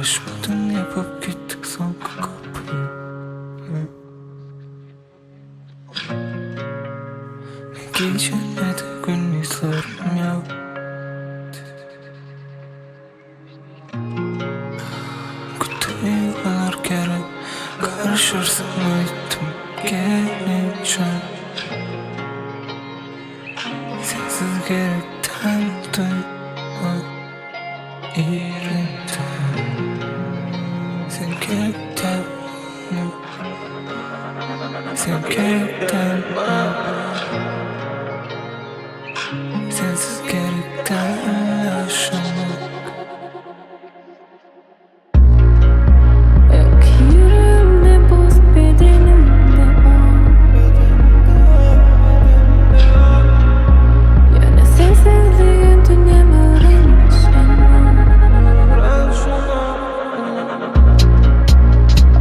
Uğraşmadın yapıp gittik son kapıyı. Ne gece ne de gündüzlerim yok. Kutuyu alır kere karışırsın uyuttum geleceğim. Sensiz gerekten duyma iğrendim. Sen gerekten Sen gerekten Sensiz gerekten yaşamak. Yok yüreğimde buz bedenimde yani sensizliğin dünyamı öğrenmişim.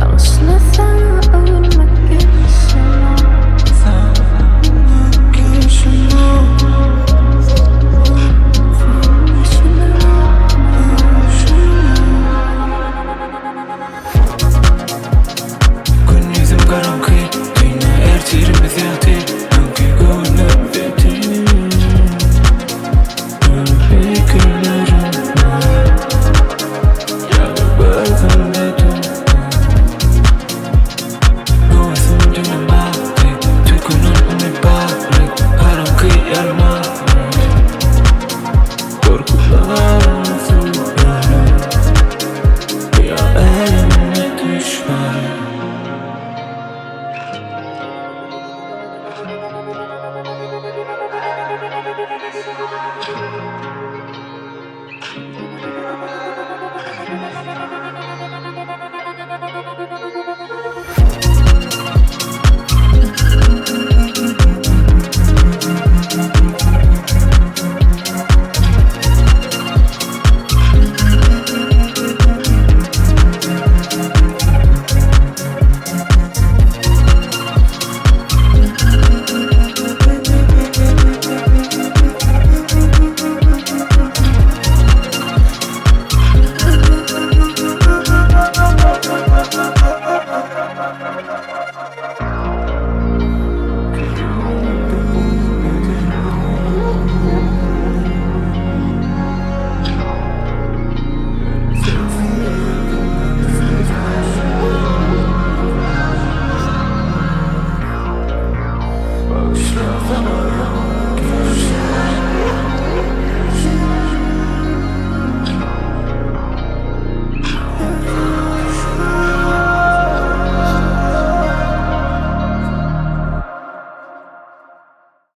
Anlaşılan övünmek gelişim. Gün yüzüm karanlık, dünya ertirimiz yatir. Hangi gönlüm betim fikirlerim yanıp öldüm dedim. Doğasın dünüm ağrı, tükünün mübarek karanlık yarma. Korkularımızı ya elimine düşman.